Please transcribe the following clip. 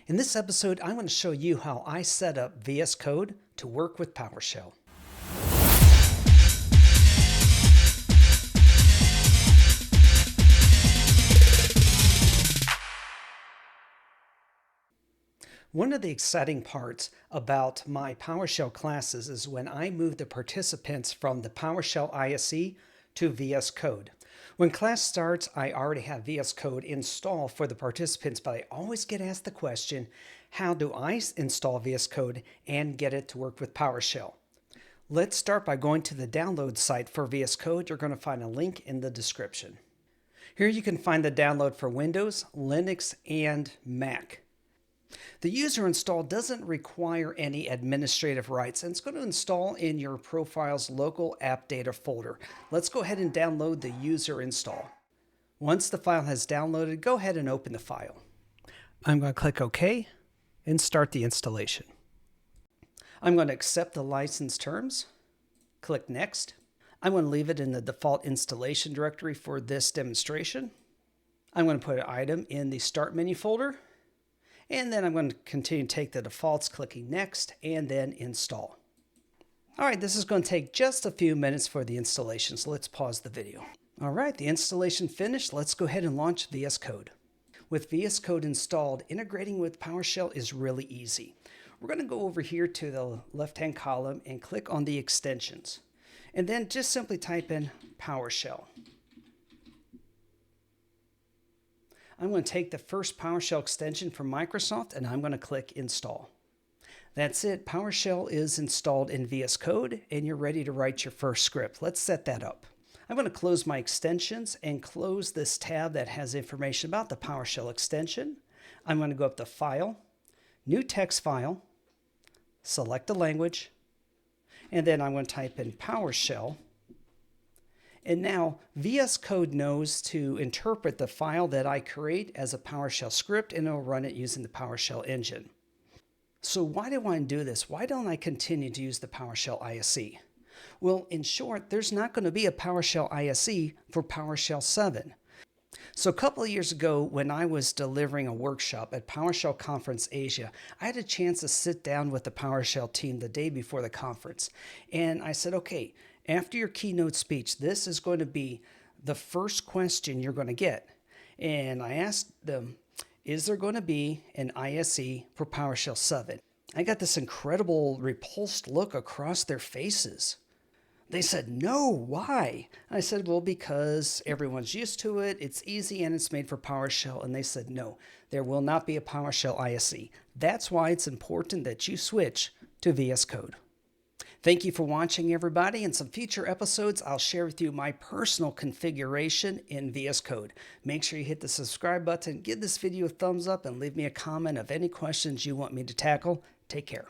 In this episode, I'm going to show you how I set up VS Code to work with PowerShell. One of the exciting parts about my PowerShell classes is when I move the participants from the PowerShell IS to VS Code. When class starts, I already have VS Code installed for the participants, but I always get asked the question, how do I install VS Code and get it to work with PowerShell? Let's start by going to the download site for VS Code. You're going to find a link in the description. Here you can find the download for Windows, Linux, and Mac. The user install doesn't require any administrative rights, and it's going to install in your profile's local app data folder. Let's go ahead and download the user install. Once the file has downloaded, go ahead and open the file. I'm going to click OK and start the installation. I'm going to accept the license terms. Click Next. I'm going to leave it in the default installation directory for this demonstration. I'm going to put an item in the Start menu folder. And then I'm going to continue to take the defaults, clicking Next, and then Install. All right, this is going to take just a few minutes for the installation, so let's pause the video. All right, the installation finished. Let's go ahead and launch VS Code. With VS Code installed, integrating with PowerShell is really easy. We're going to go over here to the left-hand column and click on the extensions. And then just simply type in PowerShell. I'm going to take the first PowerShell extension from Microsoft and I'm going to click Install. That's it. PowerShell is installed in VS Code and you're ready to write your first script. Let's set that up. I'm going to close my extensions and close this tab that has information about the PowerShell extension. I'm going to go up to File, New Text File, select the language, and then I'm going to type in PowerShell. And now VS Code knows to interpret the file that I create as a PowerShell script, and it'll run it using the PowerShell engine. So why do I want to do this? Why don't I continue to use the PowerShell ISE? Well, in short, there's not going to be a PowerShell ISE for PowerShell 7. So a couple of years ago, when I was delivering a workshop at PowerShell Conference Asia, I had a chance to sit down with the PowerShell team the day before the conference. And I said, okay, after your keynote speech, this is going to be the first question you're going to get. And I asked them, is there going to be an ISE for PowerShell 7? I got this incredible repulsed look across their faces. They said, no, why? I said, well, because everyone's used to it, it's easy, and it's made for PowerShell. And they said, no, there will not be a PowerShell ISE. That's why it's important that you switch to VS Code. Thank you for watching, everybody. In some future episodes, I'll share with you my personal configuration in VS Code. Make sure you hit the subscribe button, give this video a thumbs up, and leave me a comment of any questions you want me to tackle. Take care.